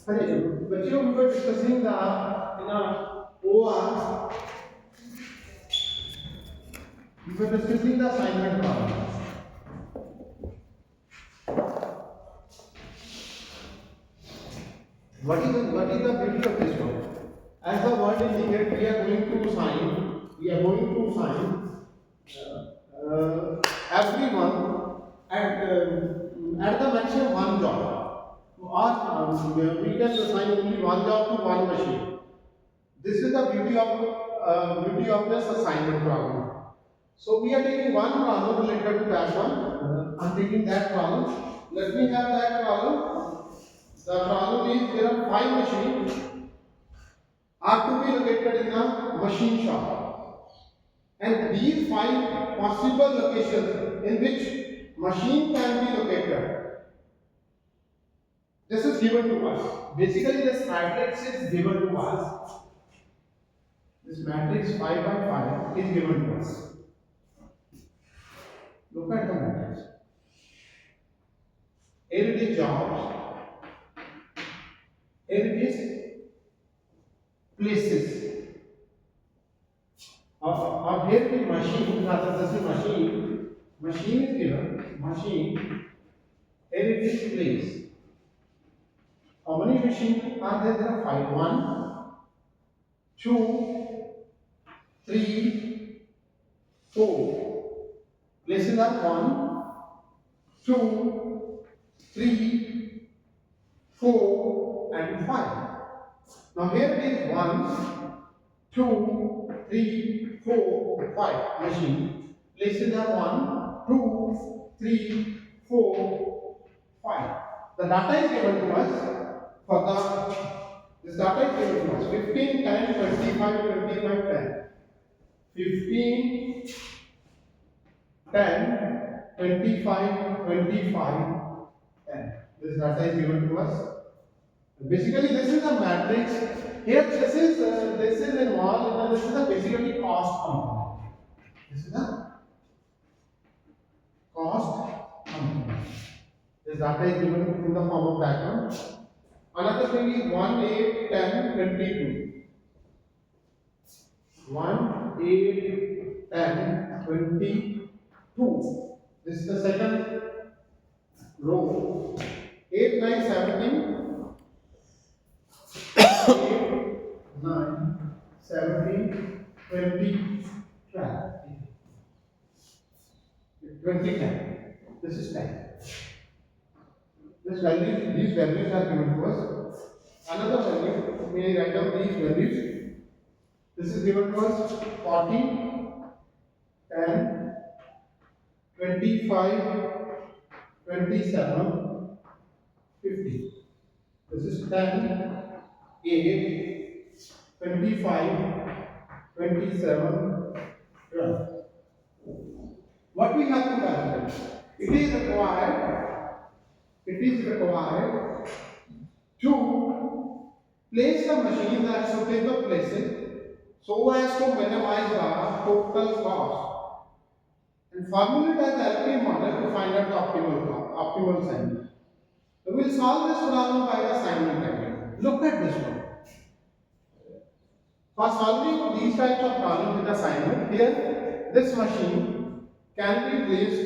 Hey, बच्चों we were discussing the in a OR we were discussing the assignment problem. What is the beauty of this one? As the word indicates, we are going to sign everyone at the maximum one job. We can assign only one job to one machine. This is the beauty of this assignment problem. So we are taking one problem related to that one. I'm taking that problem. Let me have that problem. The problem is there are five machines are to be located in a machine shop, and these five possible locations in which machine can be located. This is given to us. Basically, this matrix is given to us. This matrix 5 by 5 is given to us. Look at the matrix. Here it is jobs, here it is places, or here it is machine, rather this is machine is given, machine, here it is place. How many machines are there? There are 5. 1, 2, 3, 4. Places are 1, 2, 3, 4 and 5. Now here it is 1, 2, 3, 4, 5 machine. Places are 1, 2, 3, 4, 5. The data is given to us for this data is given to us 15, 10, 25, 25, 10. 15, 10, 25, 25, 10. This data is given to us. Basically, this is a matrix. Here, this is involved. This is a basically cost component. This is a cost component. This data is given in the form of diagram. Another thing is 1, 8, 10, 22. 1, 8, 10, 22. This is the second row. 8, 9, 17. 8, 9, 17, 20, 12. 20, 10. This is 10. These values are given to us. Another value, may I write down these values. This is given to us 40, 10, 25, 27, 50. This is 10, 8, 25, 27, 12. What we have to calculate? It is required to place the machines at suitable places so as to minimize the total cost and formulate an LP model to find out the optimal assignment. We will solve this problem by the assignment technique. Look at this one. For solving these types of problems with assignment, here this machine can be placed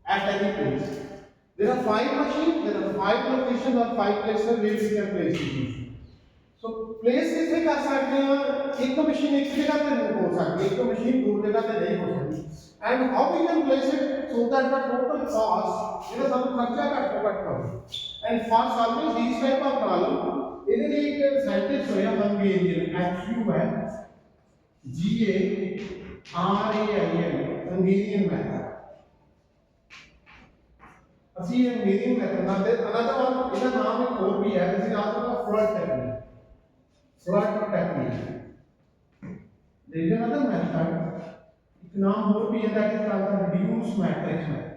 at any place. There are 5 machines, there are 5 locations or 5 places where we can place it. So place किसे कर सकते हैं? एक तो machine एक जगह पे नहीं हो सकती, एक तो मशीन दूसरी जगह पे नहीं हो सकती. And how we can place it so that the total cost, सब खर्चा कट करो. And for solving these type of problem, इधर एक साइंटिस्ट है हंगेरियन HUNGARAIN हंगेरियन मेथड. ਅਸੀਂ ਹੰਗੇਰੀਅਨ ਮੈਥਡ ਨਾਲ ਤੇ ਅਨਦਰ ਵਨ ਇਹਦਾ ਨਾਮ ਇੱਕ ਹੋਰ ਵੀ ਹੈ ਜਿਸ ਨਾਮ ਦਾ flood technique. Flood technique. there is another method, ਇੱਕ ਨਾਮ ਹੋਰ ਵੀ ਹੈ that is called the reduced matrix method.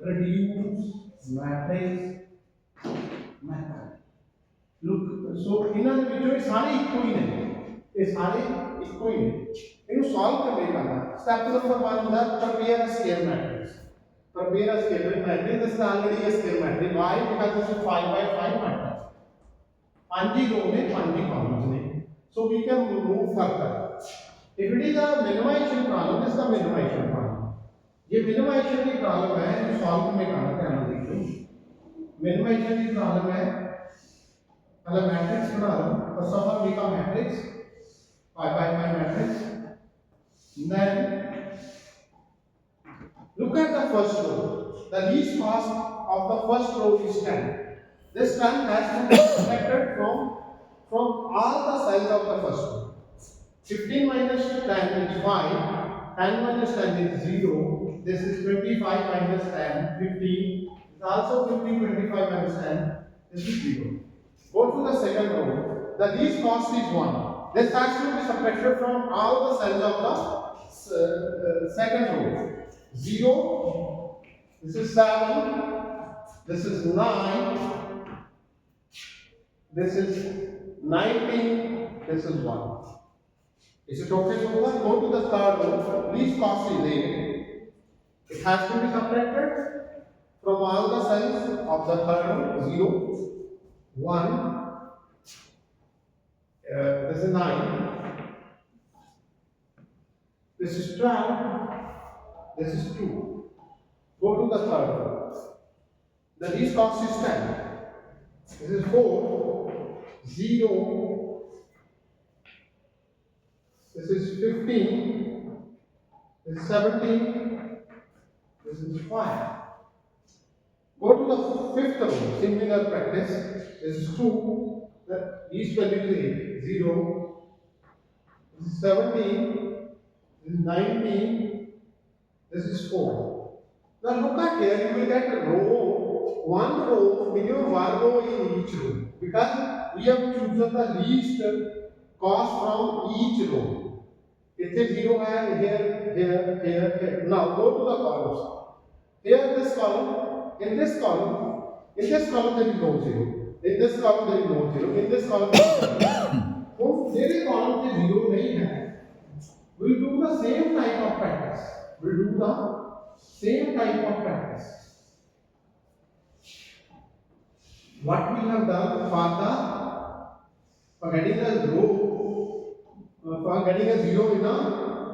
reduced matrix method. look so ਇਹਨਾਂ ਦੇ ਵਿੱਚੋਂ ਇਹ ਸਾਰੇ ਇੱਕੋ ਹੀ ਨੇ, ਇਹ ਸਾਰੇ ਇੱਕੋ ਹੀ ਨੇ. ਇਹਨੂੰ ਸੋਲਵ ਕਿਵੇਂ ਕਰਨਾ? ਸਟੈਪ ਨੰਬਰ 1 ਹੁੰਦਾ prepare a scale matrix. Prepare a scale matrix. This is already a scale matrix. Why? Because this is 5 by 5 matrix. 5 ही रो ने 5 ही कॉलम्स ने, so we can move further. If it is a minimization problem, this is the minimization problem. ये minimization की problem है जो solve में करना ध्यान में देखो। minimization की problem है, पहले मैट्रिक्स बना लो, first of all make a matrix 5 by 5 matrix, then look at the first row. The least cost of the first row is 10. This 10 has to be subtracted from all the cells of the first row. 15 minus 10 is 5. 10 minus 10 is 0. This is 25 minus 10, 15. It's also 15, 25 minus 10. This is 0. Go to the second row. The least cost is 1. This has to be subtracted from all the cells of the second row. 0, this is 7, this is 9, this is 19, this is 1. Is it okay so far? Go to the third row. Least cost is 8. It has to be subtracted from all the cells of the third row. 0, 1, this is 9, this is 12, this is 2. Go to the third row. The least cost is 10. This is 4, 0, this is 15, this is 17, this is 5. Go to the fifth row, similar practice. This is 2, the least value is 8, 0, this is 17, this is 19, this is 4. Now look at here, you will get one row, minimum one row in each row, because we have chosen the least cost from each row. It's 0 and here. Now go to the columns. Here this column, in this column there is no 0. In this column there is no 0. In this column there is 0. So there column में 0 नहीं है. We will do the same type of practice. We will do the same type of practice. What we have done for getting a row, for getting a 0 in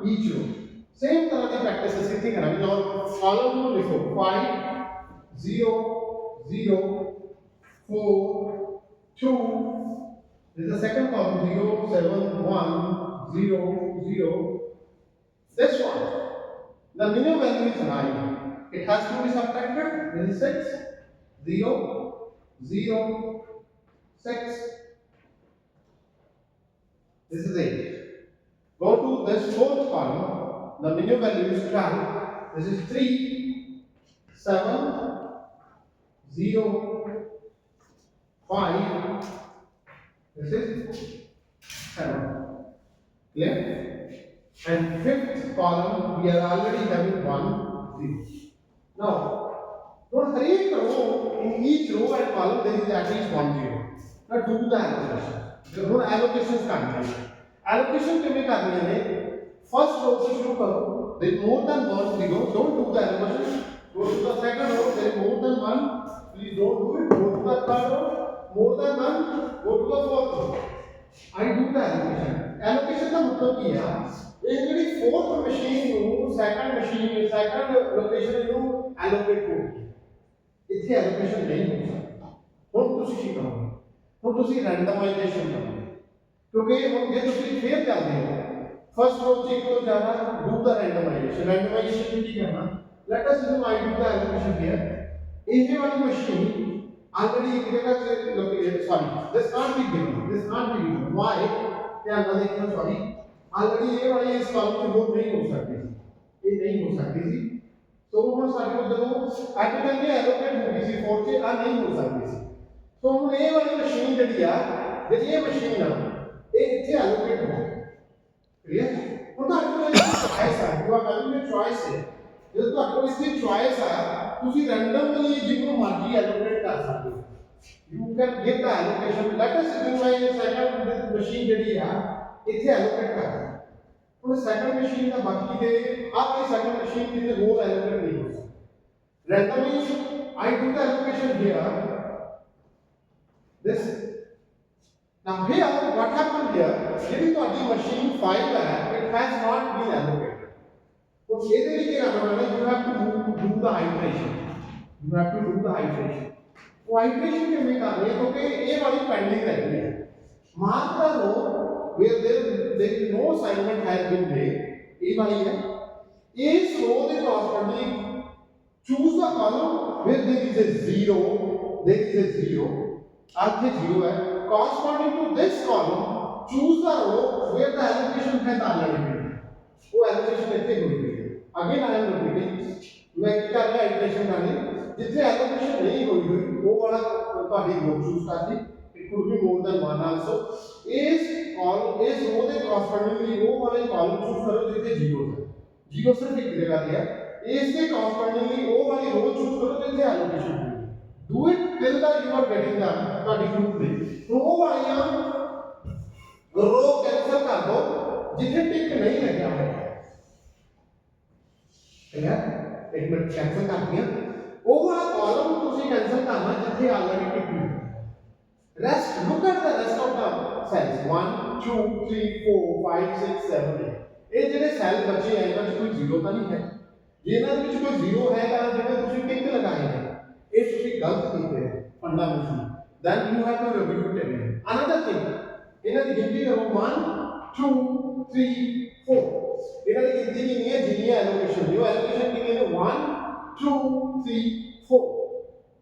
each row. Same तरह की practice ऐसे ही करना है. Now column को लिखो 5, 0, 0, 4, 2. This is the second column 0, 7, 1, 0, 0. This one. The minimum value is 9. It has to be subtracted. This is 6, 0, 0, 6. This is 8. Go to this fourth column. The minimum value is 12. This is 3, 7, 0, 5. This is 7. Clear? And fifth column, we are already having 1, 0. Now, for every row, in each row and column, there is at least 1, 0. Now, do the allocation. Now, allocations करनी है. Allocation किमें करनी है? First row से शुरू करो. There is more than 1, 0. Don't do the allocation. Go to the second row. There is more than 1. Please don't do it. Go to the third row. More than 1. Go to the fourth row. I do the allocation. Allocation का मतलब क्या है? ਇਹ ਜਿਹੜੀ fourth machine ਨੂੰ second location ਨੂੰ allocate ਹੋਊਗੀ. ਇੱਥੇ allocation ਨਹੀਂ ਹੋ ਸਕਦਾ. ਹੁਣ ਤੁਸੀਂ ਕੀ ਕਰੋਗੇ? ਹੁਣ ਤੁਸੀਂ randomization ਕਰੋਗੇ. ਕਿਉਂਕਿ ਹੁਣ ਜੇ ਤੁਸੀਂ ਫੇਰ ਚੱਲਦੇ ਹੋ first row ਚ ਇੱਕ ਤੋਂ ਜ਼ਿਆਦਾ do the randomization. Randomization ਵਿੱਚ ਕੀ ਕਰਨਾ? Let us assume I do the allocation here. ਇਹ ਵਾਲੀ machine already ਇੱਕ ਜਗ੍ਹਾ ਤੇ located. Sorry, this can't be given. Why? ਧਿਆਨ ਨਾਲ ਦੇਖੋ. Sorry. Already ये वाली इस कॉलम से वो नहीं हो सकती थी. ये नहीं हो सकती थी. तो वो सारे को जब आर्टिकल में एलोकेट होगी सी 4 से आ नहीं हो सकती थी. तो हम ये वाली मशीन जड़ी ये मशीन ये इतने एलोकेट हो क्लियर. और तो चॉइस है जो आपकी में चॉइस है जो तो आपको इसकी चॉइस है ਤੁਸੀਂ randomly जिनको मर्जी एलोकेट कर सकते हो. You can give the allocation. Let us assume my second machine जड़ी ਇੱਥੇ ਐਲੋਕੇਟ ਕਰ ਦਿੰਦਾ. ਹੁਣ ਸੈਕੰਡ ਮਸ਼ੀਨ ਦਾ ਬਾਕੀ ਦੇ ਆਪਣੀ ਸੈਕੰਡ ਮਸ਼ੀਨ ਕਿਤੇ ਹੋਰ ਐਲੋਕੇਟ ਨਹੀਂ ਹੋ ਸਕਦਾ. randomly I do the allocation here. This Now here, what happened here? If the machine 5 it has not been allocated. So you have to do the iteration. You have to do the iteration. So iteration के में करने तो के ये वाली pending रहती है. Mark the row where there is no assignment has been made. ये वाली है. इस row के corresponding choose the column where there is a zero. There is a zero. Earth zero है. Corresponding to this column, choose the row where the allocation has already been. वो allocation इतने हुई है. Again I am repeating. मैं क्या कर रहा iteration करनी जितने allocation नहीं हुई वो वाला ਤੁਹਾਡੀ row choose करनी. It could be more than one also. इस column इस row के correspondingly row वाले column choose करो जितने zero है. Zero सिर्फ एक जगह दिया. इसके correspondingly row वाली row choose करो जितने allocation हुई. Do it till that you are getting the ਤੁਹਾਡੀ group में. row वालियां row cancel कर दो जितने tick नहीं लगा है. एक मिनट कैंसिल कर दिया वो वाला कॉलम तुसी कैंसिल करना जिथे ऑलरेडी टिक है rest look at the rest of the cells 1 2 3 4 5 6 7 8 ये ਜਿਹੜੇ ਸੈੱਲ ਬਚੇ ਹੈ ਇਹਨਾਂ ਵਿੱਚ ਕੋਈ ਜ਼ੀਰੋ ਤਾਂ ਨਹੀਂ ਹੈ ਜੇ ਇਹਨਾਂ ਵਿੱਚ ਕੋਈ ਜ਼ੀਰੋ ਹੈ ਤਾਂ ਜਿਹੜੇ ਤੁਸੀਂ ਟਿਕ ਲਗਾਏ ਨੇ ਇਹ ਤੁਸੀਂ ਗਲਤ ਕੀਤੇ ਹੈ ਫੰਡਾਮੈਂਟਲੀ then you have to review it again another thing ਇਹਨਾਂ ਦੀ ਗਿਣਤੀ ਕਰੋ 1 2 3 4 ਇਹਨਾਂ ਦੀ ਗਿਣਤੀ ਕਿੰਨੀ ਹੈ ਜਿੰਨੀ ਐਲੋਕੇਸ਼ਨ ਜੋ ਐਲੋਕੇਸ਼ਨ ਕਿੰਨੀ ਹੈ 1 2 3 4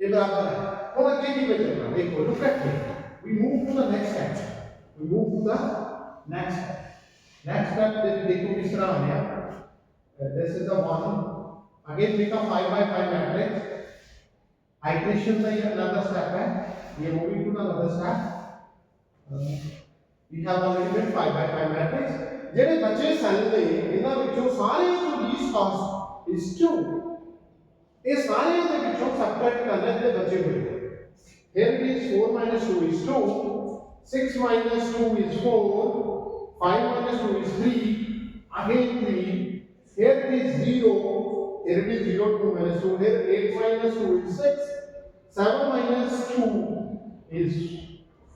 ਇਹ ਬਰਾਬਰ ਹੈ ਹੁਣ ਅੱਗੇ ਕੀ ਬਚੇਗਾ ਦੇਖੋ look at it we move to the next step we move to the next step ਦੇ ਦੇਖੋ ਕਿਸ ਤਰ੍ਹਾਂ ਆ ਰਿਹਾ this is the one again make a 5 by 5 matrix iteration का ये another step है ये moving to the another step we have already made 5 by 5 matrix ਜਿਹੜੇ ਬੱਚੇ ਸੈੱਲ ਨੇ ਇਹਨਾਂ ਵਿੱਚੋਂ ਸਾਰੇ ਤੋਂ ਲੀਸਟ ਕਾਸਟ is 2 ਇਹ ਸਾਰੇ ਦੇ ਵਿੱਚੋਂ ਸਬਟ੍ਰੈਕਟ ਕਰਨਾ ਜਿਹੜੇ ਬੱਚੇ ਹੋਏ here it is 4 minus 2 is 2 6 minus 2 is 4 5 minus 2 is 3 again 3 here it is 0 here it is 0 2 minus 2 here 8 minus 2 is 6 7 minus 2 is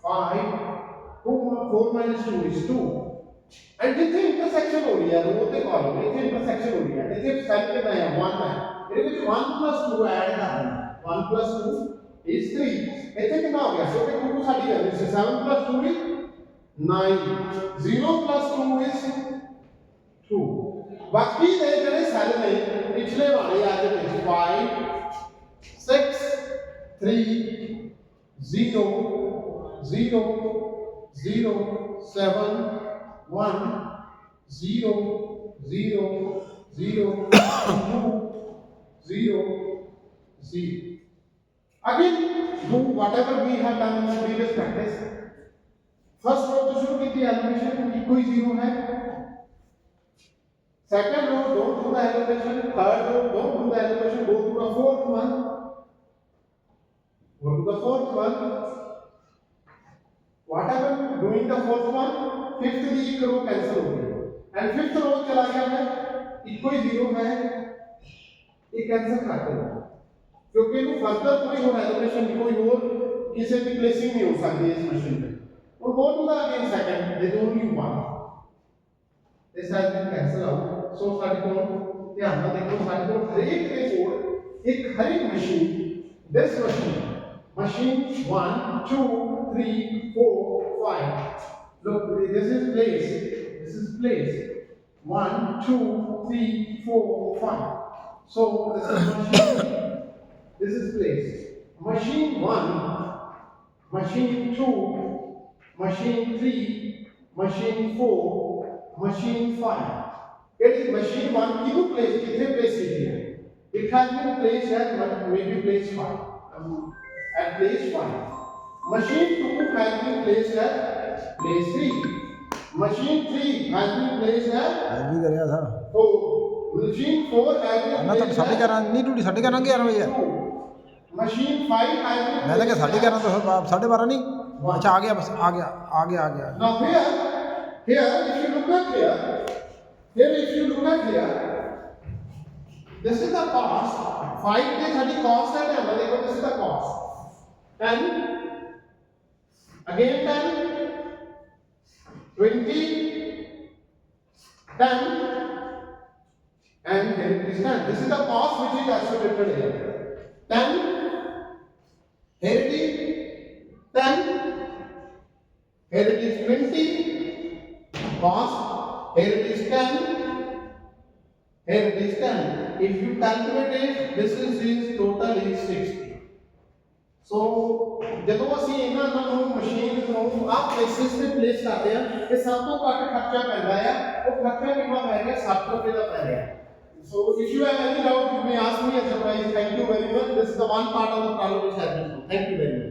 5 4 minus 2 is 2 and जिथे इंटरसेक्शन हो रही है रो ते कॉलम इथे इंटरसेक्शन हो रही है इथे सेल के नया 1 है ਇਹਦੇ ਵਿੱਚ 1 + 2 ਐਡ ਕਰਨਾ 1 + 2 is 3 ਇੱਥੇ ਕਿੰਨਾ ਹੋ ਗਿਆ ਸੋ ਕਿ 2 ਸਾਡੀ ਵੈਲਿਊ ਸੀ 7 + 2 is 9 0 + 2 is 2 ਬਾਕੀ ਦੇ ਜਿਹੜੇ ਸੈੱਲ ਨੇ ਪਿਛਲੇ ਵਾਲੇ ਆ ਦੇ ਵਿੱਚ 5 6 3 0 0 0 7 1 0 0 0 2 0 0 again do whatever we have done in the previous practice first row to शुरू की थी एलोकेशन की कोई जीरो है second row don't do the allocation third row don't do the allocation go to the fourth one what happened doing the fourth one fifth की एक रो cancel हो गई एंड फिफ्थ रो चला गया है कोई जीरो है ये कैंसिल करते हो क्योंकि इनको फर्दर कोई और एलोकेशन कोई और किसी भी प्लेसिंग नहीं हो सकती इस मशीन पे और go to the again second there is only one this has been cancel out so साडे को ध्यान ਨਾਲ देखो साडे को हर एक के कोड एक हर एक machine this machine 1 2 3 4 5 look this is place 1 2 3 4 5 so this is machine this is place machine 1 machine 2 machine 3 machine 4 machine 5 it is machine 1 कितने place कितने place की है it has been placed at maybe place 5 at place 5 machine 2 has been placed at place 3 machine 3 has been placed at भी कर रहा था तो machine 4 has been ना तो साढ़े 11 नहीं टूटी 11:30 11 बजे machine 5 has been मैं तो क्या 11:30 तो 12:30 नहीं अच्छा आ गया बस आ गया now here if you look at here this is the cost 5 के साडी cost है ना देखो this is the cost 10 again 10 20, 10, and here it is 10. This is the cost which is associated here. 10, here it is 10, here it is 20, cost, here it is 10, here it is 10. If you calculate it, this is total is 60. So ਜਦੋਂ ਅਸੀਂ ਇਹਨਾਂ ਨੂੰ machine ਨੂੰ ਆਹ places ਤੇ place ਕਰਦੇ ਆ ਇਹ ਸਭ ਤੋਂ ਘੱਟ ਖਰਚਾ ਪੈਂਦਾ ਆ ਉਹ ਖਰਚਾ ਕਿੰਨਾ ਪੈ ਰਿਹਾ 60 ਰੁਪਏ ਦਾ ਪੈ ਰਿਹਾ So if you have any doubt you may ask me otherwise thank you very much this is the one part of the problem which has been solved. Thank you very much.